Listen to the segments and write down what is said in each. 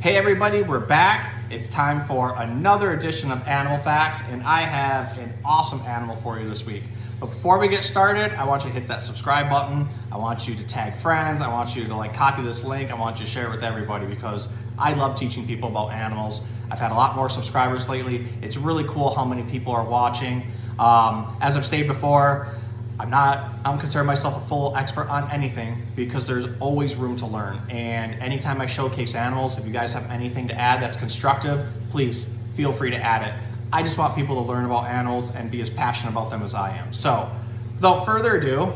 Hey everybody, we're back. It's time for another edition of Animal Facts, and I have an awesome animal for you this week. But before we get started, I want you to hit that subscribe button. I want you to tag friends. I want you to copy this link. I want you to share it with everybody because I love teaching people about animals. I've had a lot more subscribers lately. It's really cool how many people are watching. As I've stated before, I don't consider myself a full expert on anything because there's always room to learn. And anytime I showcase animals, if you guys have anything to add that's constructive, please feel free to add it. I just want people to learn about animals and be as passionate about them as I am. So without further ado,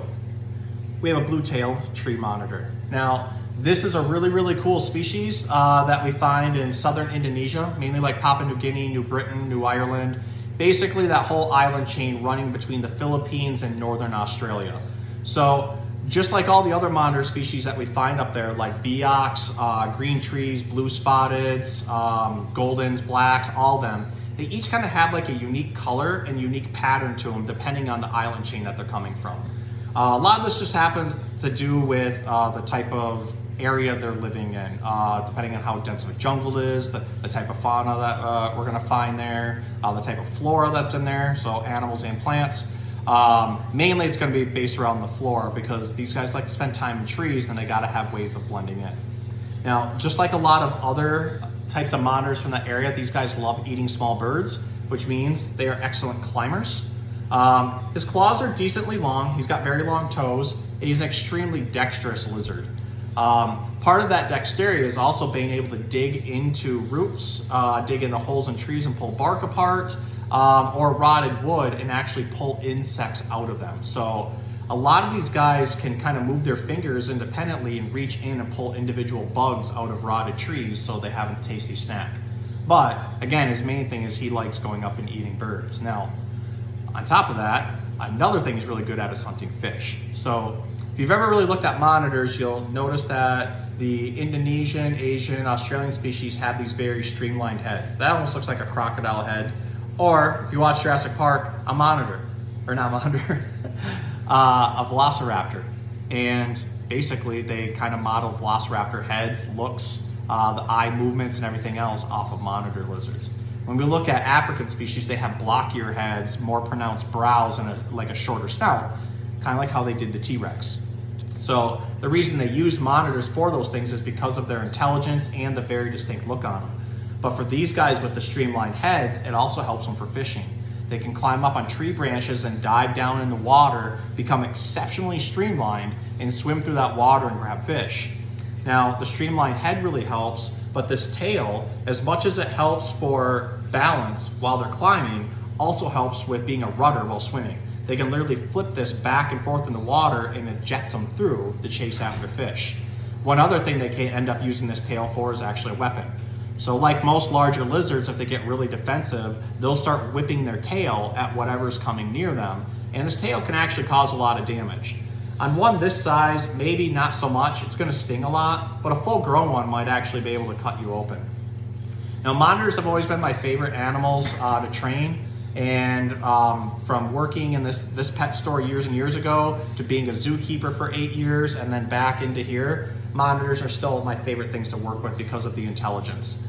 we have a blue-tailed tree monitor. Now, this is a really cool species that we find in southern Indonesia, mainly like Papua New Guinea, New Britain, New Ireland. Basically that whole island chain running between the Philippines and northern Australia. So just like all the other monitor species that we find up there, like beox, green trees, blue spotteds, goldens, blacks, all of them, they each kind of have like a unique color and unique pattern to them depending on the island chain that they're coming from. A lot of this just happens to do with the type of area they're living in, depending on how dense of a jungle is, the type of fauna that we're gonna find there, the type of flora that's in there, so animals and plants. Mainly it's gonna be based around the flora because these guys like to spend time in trees and they gotta have ways of blending in. Now, just like a lot of other types of monitors from that area, these guys love eating small birds, which means they are excellent climbers. His claws are decently long, he's got very long toes, and he's an extremely dexterous lizard. Part of that dexterity is also being able to dig into roots, dig in the holes in trees and pull bark apart, or rotted wood and actually pull insects out of them. So a lot of these guys can kind of move their fingers independently and reach in and pull individual bugs out of rotted trees so they have a tasty snack. But again, his main thing is he likes going up and eating birds. Now, on top of that, another thing he's really good at is hunting fish. So if you've ever really looked at monitors, you'll notice that the Indonesian, Asian, Australian species have these very streamlined heads. That almost looks like a crocodile head. Or if you watch Jurassic Park, a monitor, or not monitor, a velociraptor. And basically they kind of model velociraptor heads, looks, the eye movements and everything else off of monitor lizards. When we look at African species, they have blockier heads, more pronounced brows, and like a shorter snout, kind of like how they did the T-Rex. So the reason they use monitors for those things is because of their intelligence and the very distinct look on them. But for these guys with the streamlined heads, it also helps them for fishing. They can climb up on tree branches and dive down in the water, become exceptionally streamlined, and swim through that water and grab fish. Now, the streamlined head really helps, but this tail, as much as it helps for balance while they're climbing, also helps with being a rudder while swimming. They can literally flip this back and forth in the water and it jets them through to chase after fish. One other thing they can end up using this tail for is actually a weapon. So like most larger lizards, if they get really defensive, they'll start whipping their tail at whatever's coming near them. And this tail can actually cause a lot of damage. On one this size, maybe not so much, it's gonna sting a lot, but a full grown one might actually be able to cut you open. Now, monitors have always been my favorite animals to train. And from working in this pet store years and years ago to being a zookeeper for 8 years and then back into here, monitors are still my favorite things to work with because of the intelligence.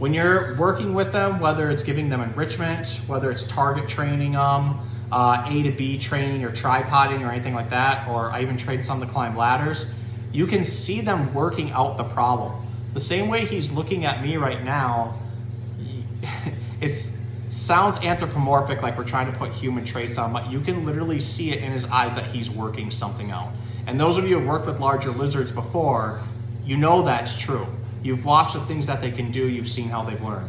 When you're working with them, whether it's giving them enrichment, whether it's target training them, A to B training or tripoding or anything like that, or I even trained some to climb ladders, you can see them working out the problem. The same way he's looking at me right now, sounds anthropomorphic, like we're trying to put human traits on, but you can literally see it in his eyes that he's working something out. And those of you who have worked with larger lizards before, you know that's true. You've watched the things that they can do, you've seen how they've learned.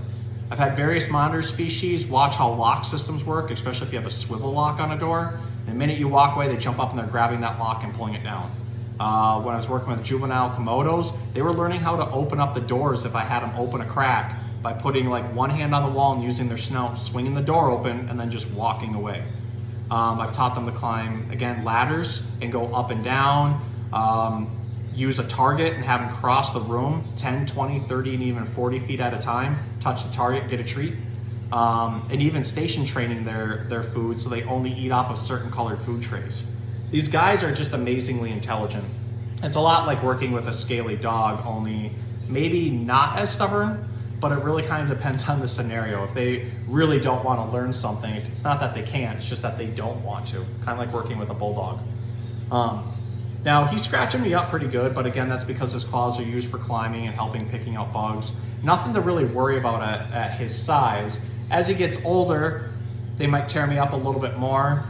I've had various monitor species watch how lock systems work, especially if you have a swivel lock on a door. The minute you walk away, they jump up and they're grabbing that lock and pulling it down. When I was working with juvenile Komodos, they were learning how to open up the doors if I had them open a crack by putting like one hand on the wall and using their snout, swinging the door open, and then just walking away. I've taught them to climb, again, ladders and go up and down, use a target and have them cross the room 10, 20, 30, and even 40 feet at a time, touch the target, get a treat. And even station training their food so they only eat off of certain colored food trays. These guys are just amazingly intelligent. It's a lot like working with a scaly dog, only maybe not as stubborn, but it really kind of depends on the scenario. If they really don't want to learn something, it's not that they can't, it's just that they don't want to. Kind of like working with a bulldog. Now he's scratching me up pretty good, but again, that's because his claws are used for climbing and helping picking out bugs. Nothing to really worry about at his size. As he gets older, they might tear me up a little bit more.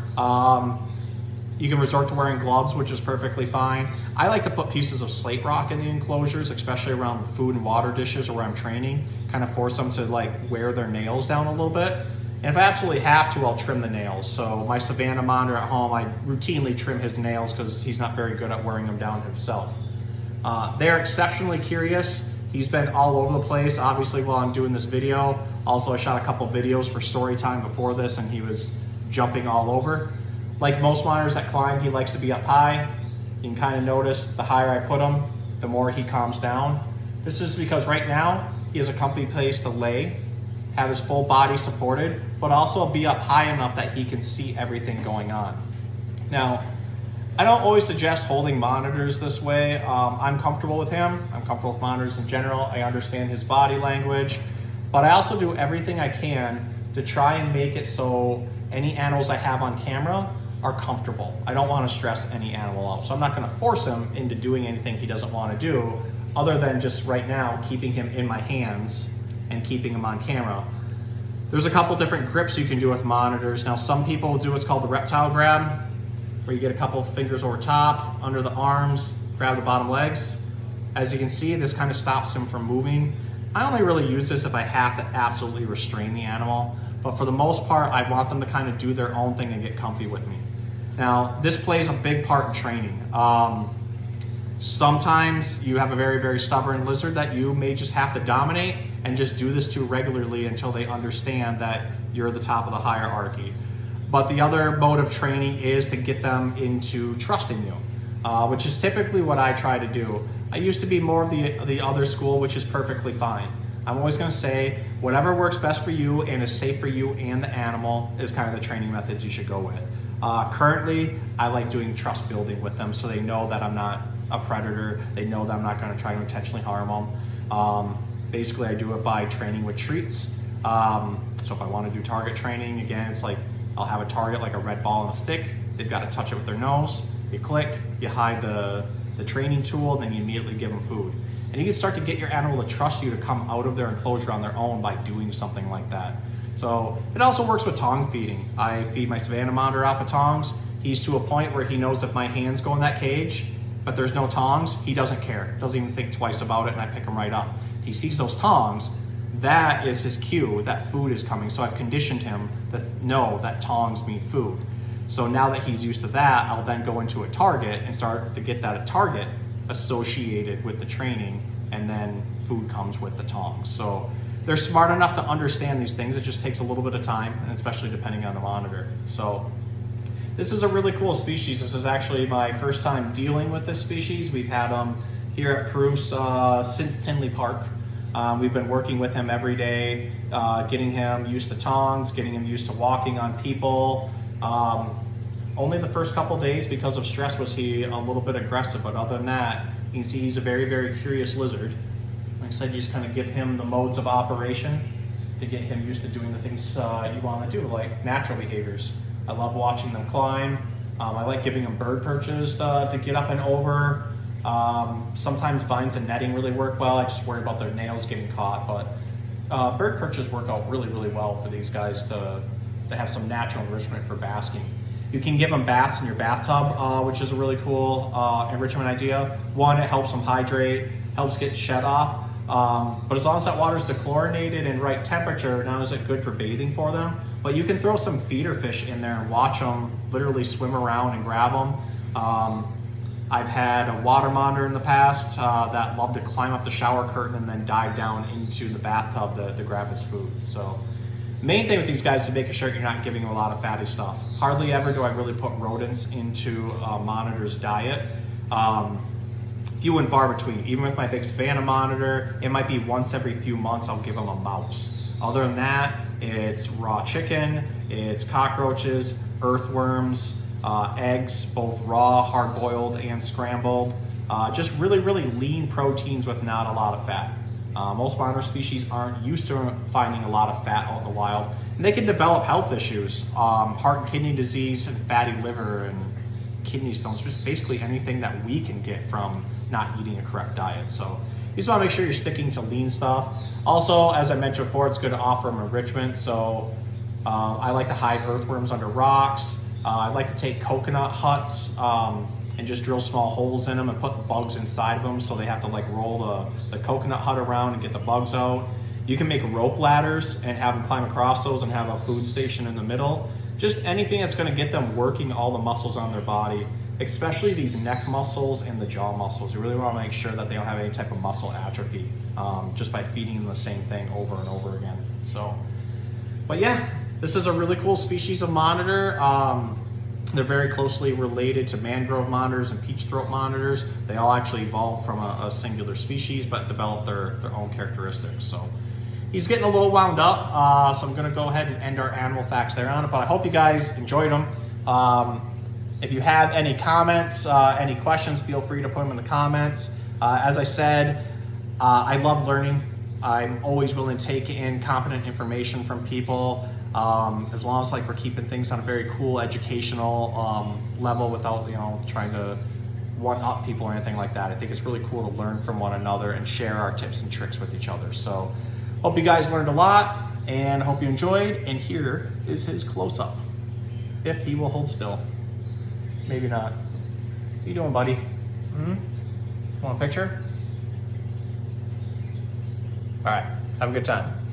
You can resort to wearing gloves, which is perfectly fine. I like to put pieces of slate rock in the enclosures, especially around food and water dishes or where I'm training, kind of force them to like wear their nails down a little bit. And if I absolutely have to, I'll trim the nails. So my Savannah monitor at home, I routinely trim his nails because he's not very good at wearing them down himself. They're exceptionally curious. He's been all over the place, obviously, while I'm doing this video. Also, I shot a couple videos for story time before this, and he was jumping all over. Like most monitors that climb, he likes to be up high. You can kind of notice the higher I put him, the more he calms down. This is because right now, he has a comfy place to lay, have his full body supported, but also be up high enough that he can see everything going on. Now, I don't always suggest holding monitors this way. I'm comfortable with him. I'm comfortable with monitors in general. I understand his body language, but I also do everything I can to try and make it so any animals I have on camera are comfortable. I don't want to stress any animal out. So I'm not going to force him into doing anything he doesn't want to do, other than just right now keeping him in my hands and keeping him on camera. There's a couple different grips you can do with monitors. Now, some people do what's called the reptile grab, where you get a couple of fingers over top, under the arms, grab the bottom legs. As you can see, this kind of stops him from moving. I only really use this if I have to absolutely restrain the animal, but for the most part, I want them to kind of do their own thing and get comfy with me. Now, this plays a big part in training. Sometimes you have a very, very stubborn lizard that you may just have to dominate and just do this to regularly until they understand that you're the top of the hierarchy. But the other mode of training is to get them into trusting you, which is typically what I try to do. I used to be more of the other school, which is perfectly fine. I'm always going to say whatever works best for you and is safe for you and the animal is kind of the training methods you should go with. Currently, I like doing trust building with them so they know that I'm not a predator. They know that I'm not going to try to intentionally harm them. Basically, I do it by training with treats. So if I want to do target training, again, it's like I'll have a target like a red ball and a stick. They've got to touch it with their nose. You click, you hide the training tool, and then you immediately give them food. And you can start to get your animal to trust you to come out of their enclosure on their own by doing something like that. So it also works with tong feeding. I feed my Savannah monitor off of tongs. He's to a point where he knows if my hands go in that cage, but there's no tongs, he doesn't care. Doesn't even think twice about it, and I pick him right up. If he sees those tongs, that is his cue that food is coming. So I've conditioned him to know that tongs mean food. So now that he's used to that, I'll then go into a target and start to get that target associated with the training, and then food comes with the tongs. So they're smart enough to understand these things. It just takes a little bit of time, and especially depending on the monitor. So this is a really cool species. This is actually my first time dealing with this species. We've had him here at Proofs since Tinley Park. We've been working with him every day, getting him used to tongs, getting him used to walking on people. Only the first couple days, because of stress, was he a little bit aggressive, but other than that, you can see he's a very, very curious lizard. Like I said, you just kind of give him the modes of operation to get him used to doing the things you want to do, like natural behaviors. I love watching them climb. I like giving them bird perches to get up and over. Sometimes vines and netting really work well. I just worry about their nails getting caught, but bird perches work out really, really well for these guys to have some natural enrichment for basking. You can give them baths in your bathtub, which is a really cool enrichment idea. One, it helps them hydrate, helps get shed off, but as long as that water's dechlorinated and right temperature, not is it good for bathing for them. But you can throw some feeder fish in there and watch them literally swim around and grab them. I've had a water monitor in the past that loved to climb up the shower curtain and then dive down into the bathtub to grab his food. So main thing with these guys is making sure you're not giving them a lot of fatty stuff. Hardly ever do I really put rodents into a monitor's diet. Few and far between. Even with my big Savannah monitor, it might be once every few months I'll give them a mouse. Other than that, it's raw chicken, it's cockroaches, earthworms, eggs, both raw, hard-boiled, and scrambled. just really, really lean proteins with not a lot of fat. Most monitor species aren't used to finding a lot of fat out in the wild, and they can develop health issues, heart and kidney disease and fatty liver and kidney stones, just basically anything that we can get from not eating a correct diet. So you just want to make sure you're sticking to lean stuff. Also, as I mentioned before, it's good to offer them enrichment. So I like to hide earthworms under rocks. I like to take coconut huts and just drill small holes in them and put the bugs inside of them, so they have to like roll the coconut hut around and get the bugs out. You can make rope ladders and have them climb across those and have a food station in the middle. Just anything that's going to get them working all the muscles on their body, especially these neck muscles and the jaw muscles. You really want to make sure that they don't have any type of muscle atrophy just by feeding them the same thing over and over again. So, but yeah, this is a really cool species of monitor. They're very closely related to mangrove monitors and peach throat monitors. They all actually evolved from a singular species, but developed their own characteristics. So he's getting a little wound up, so I'm gonna go ahead and end our animal facts there on it, but I hope you guys enjoyed them. If you have any comments, any questions, feel free to put them in the comments. As I said, I love learning. I'm always willing to take in competent information from people, as long as like we're keeping things on a very cool educational level without trying to one up people or anything like that. I think it's really cool to learn from one another and share our tips and tricks with each other. So hope you guys learned a lot and hope you enjoyed. And here is his close-up, if he will hold still. Maybe not. What you doing, buddy? Want a picture? All right, have a good time.